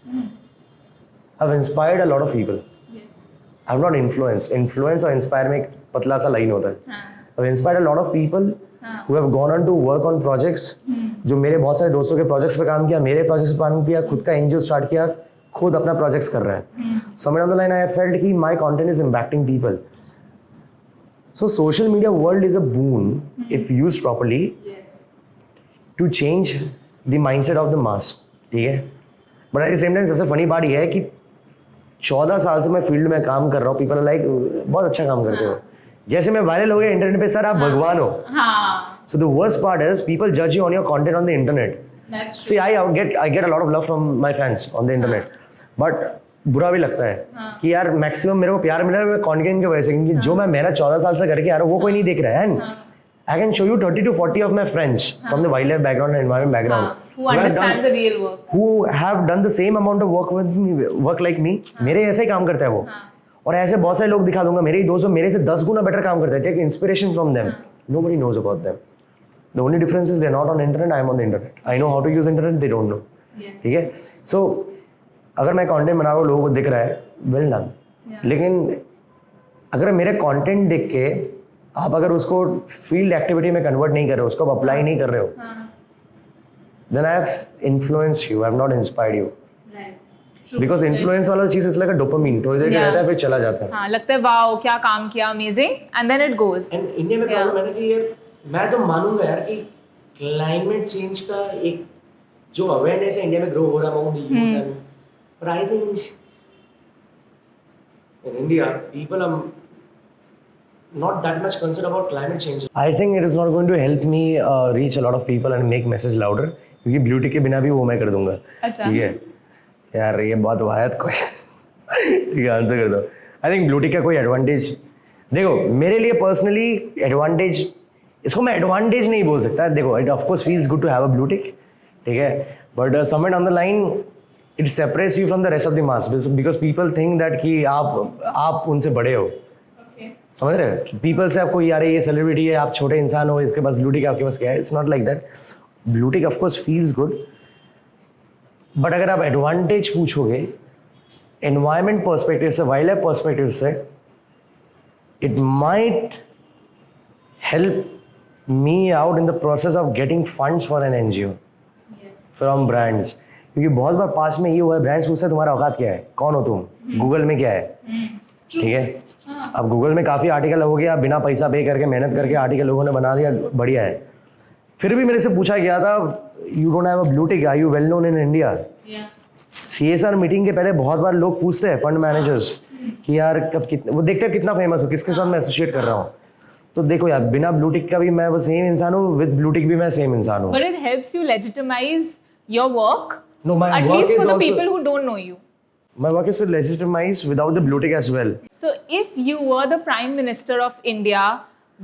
I've inspired a lot of people. Yes. I've not influenced. Influence और inspire में एक पतला सा line होता है. I've inspired a lot of people who have gone on to work on projects. जो मेरे बहुत सारे दोस्तों के प्रोजेक्ट्स पे काम किया, मेरे प्रोजेक्ट्स पे काम किया, खुद का NGO स्टार्ट किया, खुद अपना प्रोजेक्ट्स कर रहा है. Somewhere down the line I have felt कि my content is impacting people. So social media world is a boon if used properly. Yes. To change the mindset of the mass. ठीक है, but at the same time सबसे funny बात ये है कि 14 साल से मैं फील्ड में काम कर रहा हूँ. पीपल लाइक बहुत अच्छा काम करते हो. जैसे मैं वायरल हो गया इंटरनेट पे, सर आप भगवान हो. So the worst part is people जज you on your content on the internet. See I get a lot of love from my fans on the internet, but बुरा भी लगता है कि यार मैक्सिमम मेरे को प्यार मिला है कंटेंट की वजह से, क्योंकि जो मैं मेहनत 14 साल से करके आ रहा हूँ वो कोई नहीं देख रहा है. And I can show you 30 to 40 of my friends from the wildlife background and environment background who understand the real work, who have done the same amount of work like me. मेरे ऐसे ही काम करता है वो. और ऐसे बहुत सारे लोग दिखा दूंगा, मेरे ही दोस्त मेरे से 10 गुना बेटर काम करते हैं. Take inspiration from them. Nobody knows about them. The only difference is they're not on internet, I am on the internet. I know how to use internet, they don't know. ठीक है, so अगर मैं content बना रहा हूँ, लोगों को दिख रहा है, वेल डन. लेकिन अगर मेरे कंटेंट देख के आप अगर उसको फील्ड एक्टिविटी में कन्वर्ट नहीं कर रहे हो, उसको अप्लाई नहीं कर रहे हो, then I have influenced you, I have not inspired you. Because influence वाला चीज इज लाइक अ डोपामिन, थोड़ी देर रहता है फिर चला जाता है. हाँ, लगता है वाओ क्या काम किया, amazing, and then it goes. And India में प्रॉब्लम है ना कि यार मैं तो मानूंगा यार कि क्लाइमेट चेंज का एक जो अवेयरनेस है इंडिया में ग्रो हो रहा है among the youth, but I think in India people are not that much concerned about climate change. I think it is not going to help me reach a lot of people and make message louder, क्योंकि blue tick के बिना भी वो मैं कर दूंगा. ठीक है यार, ये बहुत वायद क्वेश्चन. ठीक है, आंसर कर दो. आई थिंक ब्लू टिक का कोई एडवांटेज, देखो मेरे लिए पर्सनली एडवांटेज, इसको मैं एडवांटेज नहीं बोल सकता. देखो it of course feels good to have a blue tick, ठीक है, but somewhere on the line it separates you from the rest of the mass, because people think that कि आप उनसे बड़े हो. समझ रहे हो, पीपल से आपको यार ये सेलिब्रिटी है, आप छोटे इंसान हो, इसके पास ब्लू टिक, आपके पास क्या है. It's not like that. Blue tick of course feels good, but अगर आप एडवांटेज पूछोगे एनवायरमेंट पर्सपेक्टिव से, वाइल्ड लाइफ पर्सपेक्टिव से, it might help me out in the process of getting funds for an NGO from brands. क्योंकि बहुत बार पास में ये हुआ है, ब्रांड्स पूछते हैं तुम्हारा औकात क्या है, कौन हो तुम, गूगल में क्या है. ठीक है, अब गूगल में काफ़ी आर्टिकल हो गया, बिना पैसा पे करके मेहनत करके आर्टिकल लोगों ने बना दिया, बढ़िया है. फिर भी मेरे से पूछा गया था, you don't have a blue tick, are you well known in India. CSR meeting के पहले बहुत बार लोग पूछते हैं, फंड मैनेजर्स कि यार कब कितना वो देखते हैं कितना फेमस हो, किसके साथ मैं एसोसिएट कर रहा हूँ. तो देखो यार, बिना ब्लू टिक का भी मैं वो सेम इंसान हूँ, विद ब्लू टिक भी मैं सेम इंसान हूँ. But it helps you legitimize your work, No, my at work least is for the also- people who don't know you. My work is legitimized without the blue tick as well. So, if you were the Prime Minister of India,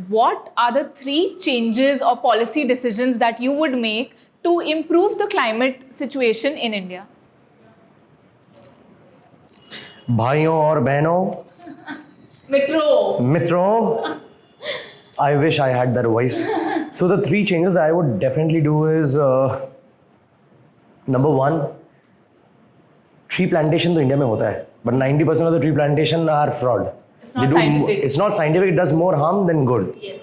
what are the 3 changes or policy decisions that you would make to improve the climate situation in India? भाइयों और बहनों, मित्रों, I wish I had that voice. So the 3 changes I would definitely do is number 1, tree plantation तो India में होता है, but 90% of the tree plantation are fraud. It's not scientific. It's not scientific. It does more harm than good. Yes.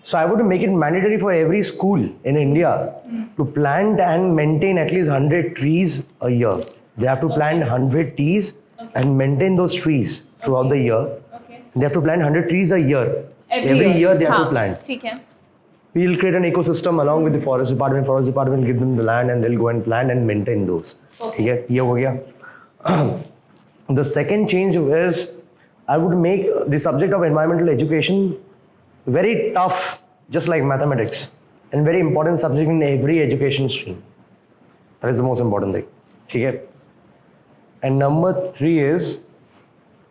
So I would make it mandatory for every school in India to plant and maintain at least 100 trees a year. They have to plant 100 trees and maintain those trees throughout the year. Okay. They have to plant 100 trees a year. Every year they have to plant. ठीक है. We'll create an ecosystem along with the forest department. Forest department will give them the land and they'll go and plant and maintain those. ठीक है, ये हो गया. The second change is I would make the subject of environmental education very tough, just like mathematics, and very important subject in every education stream. That is the most important thing. ठीक है. And number 3 is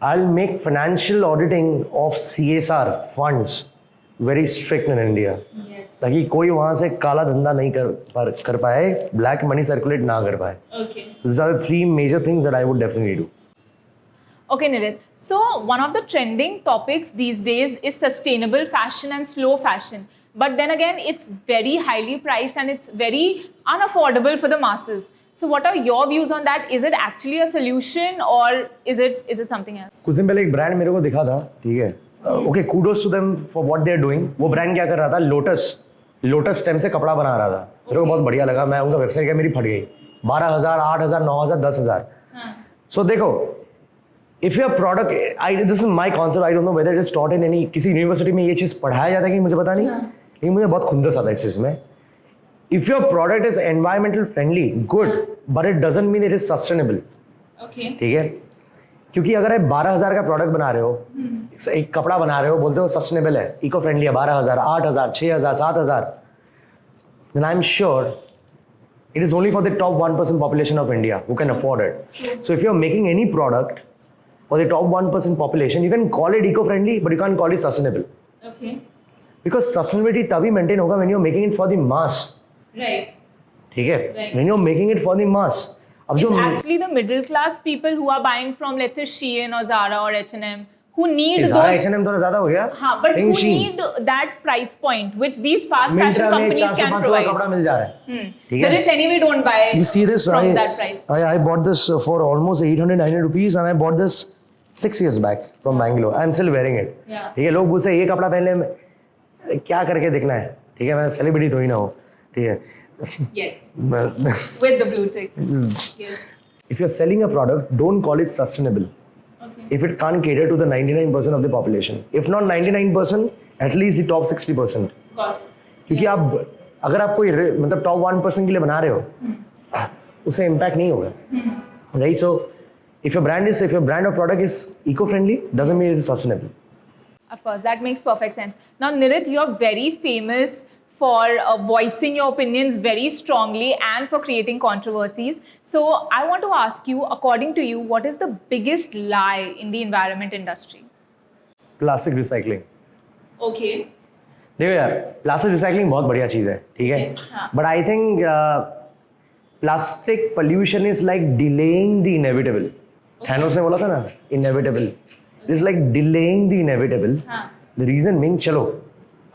I'll make financial auditing of CSR funds very strict in India. Yes. ताकि कोई वहाँ से काला धंधा नहीं कर पाए, black money circulate ना कर पाए. Okay. So these are the 3 major things that I would definitely do. Okay, Nirit. So, one of the trending topics these days is sustainable fashion and slow fashion. But then again, it's very highly priced and it's very unaffordable for the masses. So, what are your views on that? Is it actually a solution or is it something else? कुछ दिन पहले एक brand मेरे को दिखा था, ठीक है. Okay, kudos to them for what they are doing. वो ब्रांड क्या कर रहा था, लोटस स्टेम से कपड़ा बना रहा था. मेरे को बहुत बढ़िया लगा. मैं उनका वेबसाइट क्या मेरी फट गई. 12,000, 8,000, 9,000, 10,000. So देखो, if your product, this is my concept. I don't know whether it is taught in any किसी यूनिवर्सिटी में ये चीज़ पढ़ाया जाता है कि मुझे पता नहीं. लेकिन मुझे बहुत खुंदस आता है इस चीज़ में. If your product is environmental friendly, good, but it doesn't mean it is sustainable. Okay. ठीक है. क्योंकि अगर आप 12,000 का प्रोडक्ट बना रहे हो, एक कपड़ा बना रहे हो, बोलते हो सस्टेनेबल है, इको फ्रेंडली है, 12,000, 8,000, 6,000, 7,000, then I'm sure it is only for the top 1% population of India who can afford it. So if you're making any product for the top 1% population, you can call it eco-friendly, but you can't call it sustainable. Okay. Because sustainability तभी maintain होगा when you're making it for the mass. Right. ठीक है? Right. When you're making it for the mass. अब It's जो actually the middle class people who are buying from, let's say, Shein or Zara or H&M who need Zara those. H&M थोड़ा ज़्यादा हो गया. हाँ, but लेकिन who Shein, need that price point which these fast fashion Myntra में companies 400-500 can का provide. कपड़ा मिल जा रहा है. ठीक The है? rich anyway don't buy You see this? from that price. I bought this for almost 800-900 rupees and I bought this 6 years back from Bangalore. I'm still wearing it. Yeah. ठीक है, लोग मुझसे ये कपड़ा पहन ले, क्या करके दिखना है, ठीक है, मैं सेलिब्रिटी तो ही ना हूँ, ठीक है. Yet. With the blue tick. Yes. If you're selling a product, don't call it sustainable. Okay. If it can't cater to the 99% of the population, if not 99%, at least the top 60%. Got it. क्योंकि आप अगर आप कोई मतलब top 1% के लिए बना रहे हो, उससे इम्पैक्ट नहीं होगा, right? So if your brand or product is eco-friendly, doesn't mean it is sustainable. Of course, that makes perfect sense. Now, Nirit, you're very famous for voicing your opinions very strongly and for creating controversies. So, I want to ask you, according to you, what is the biggest lie in the environment industry? Plastic recycling. Okay. देखो यार, plastic recycling बहुत बढ़िया चीज़ है, ठीक है, but I think plastic pollution is like delaying the inevitable. Thanos ने बोला था ना, inevitable. It is like delaying the inevitable. The reason being, चलो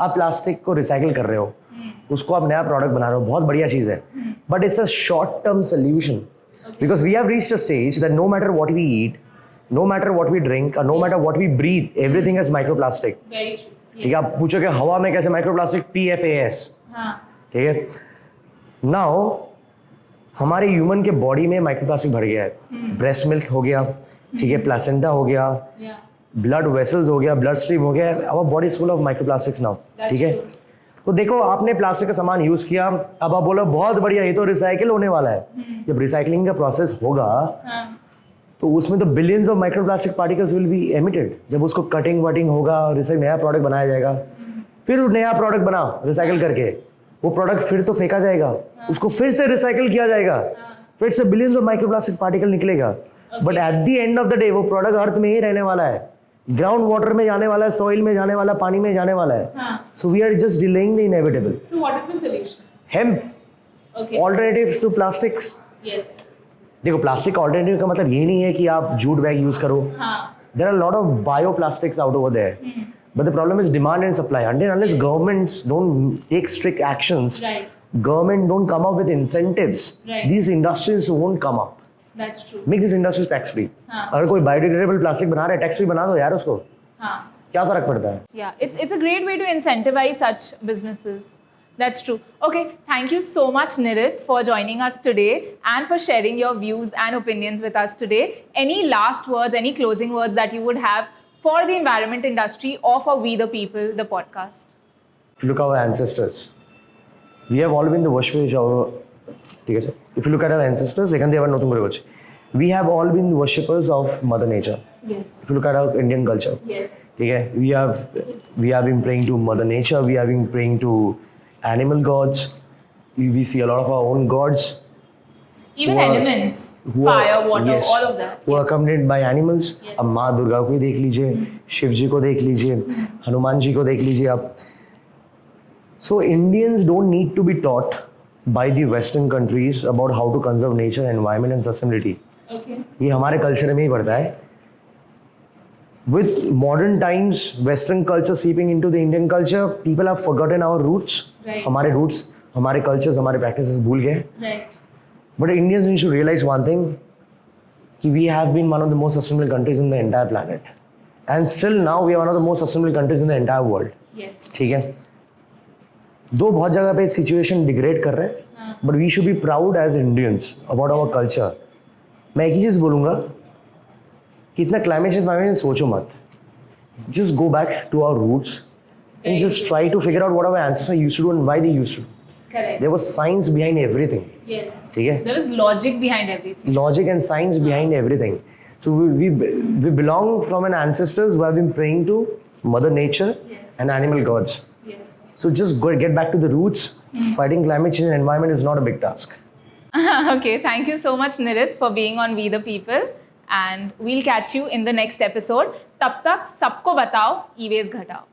आप प्लास्टिक को रिसाइकिल कर रहे हो, उसको आप नया प्रोडक्ट बना रहे हो, बहुत बढ़िया चीज़ है, but it's a short term solution. Because we have reached a stage that no matter what we eat, no matter what we drink or no matter what we breathe, everything is microplastic. Very true. ठीक है, आप पूछोगे हवा में कैसे microplastic, PFAS. ठीक है. Now हमारे ह्यूमन के बॉडी में माइक्रोप्लास्टिक भर गया है. ब्रेस्ट मिल्क हो गया, ठीक है, प्लासेंटा हो गया, ब्लड वेसल्स हो गया, ब्लड स्ट्रीम हो गया. Our body is full of microplastics now. ठीक है. तो देखो, आपने प्लास्टिक का सामान यूज किया, अब आप बोलो बहुत बढ़िया, ये तो रिसाइकिल होने वाला है. जब रिसाइकलिंग का प्रोसेस होगा तो उसमें तो billions of microplastic particles will be emitted. जब उसको कटिंग वटिंग होगा, रिसाइकल नया प्रोडक्ट बनाया जाएगा, फिर वो नया प्रोडक्ट बना रिसाइकल करके, वो प्रोडक्ट फिर तो फेंका जाएगा, उसको फिर से रिसाइकल किया जाएगा, फिर से बिलियंस ऑफ माइक्रोप्लास्टिक पार्टिकल निकलेगा. But at the end of the day वो प्रोडक्ट अर्थ में ही रहने वाला है, ग्राउंड वाटर में जाने वाला है, सॉइल में जाने वाला, पानी में जाने वाला है. So we are just delaying the inevitable. So what is the solution? Hemp, Okay. Alternatives to plastics. Yes. देखो, प्लास्टिक ऑल्टरनेटिव का मतलब ये नहीं है कि आप जूट बैग यूज करो. There are a lot of bioplastics out over there. But the problem is demand and supply. Unless governments don't take strict actions, Right. government don't come up with incentives, Right. these industries won't come up. That's true. Make these industries tax free. हाँ. अगर कोई biodegradable plastic बना रहा है, tax free बना दो यार उसको. हाँ. क्या फर्क पड़ता है? Yeah, it's a great way to incentivize such businesses. That's true. Okay, thank you so much, Nirit, for joining us today and for sharing your views and opinions with us today. Any last words, any closing words that you would have for the environment industry or for We the People, the podcast? If you look at our ancestors, we have all been the worshippers of. ठीक है sir. If you look at our ancestors, এখান থেকে আবার নতুন করে বলছি. We have all been worshippers of Mother Nature. Yes. If you look at our Indian culture, Yes. ठीक है, we have been praying to Mother Nature. We have been praying to animal gods. We see a lot of our own gods. Even who are- elements, who are- fire, water, yes, all of that. who are accompanied by animals. Yes. अब माँ दुर्गा को ही देख लीजिए, शिव जी को देख लीजिए, हनुमान जी को देख लीजिए आप. So Indians don't need to be taught by the Western countries about how to conserve nature, environment and sustainability. Okay. ये हमारे कल्चर में ही पड़ता है. With modern times, Western culture seeping into the Indian culture, people have forgotten our roots. Right. हमारे roots, हमारे cultures, हमारे practices भूल गए. Right. But Indians need to realize one thing, कि we have been one of the most sustainable countries in the entire planet. And still now we are one of the most sustainable countries in the entire world. Yes. ठीक है. दो बहुत जगह पे situation degrade कर रहे हैं, but we should be proud as Indians about our culture. मैं एक ही चीज़ बोलूँगा कि इतना क्लाइमेट चेंज सोचो मत. Just go back to our roots and just try to figure out what our ancestors used to do and why they used to. Correct. There was science behind everything. Yes. ठीक है. There is logic behind everything. Logic and science behind everything. So we belong from an ancestors who have been praying to Mother Nature Yes. and animal gods. Yes. So just get back to the roots. Fighting climate change and environment is not a big task. Okay, thank you so much, Nirit, for being on We the People. And we'll catch you in the next episode. तब तक सबको बताओ, e-waste घटाओ.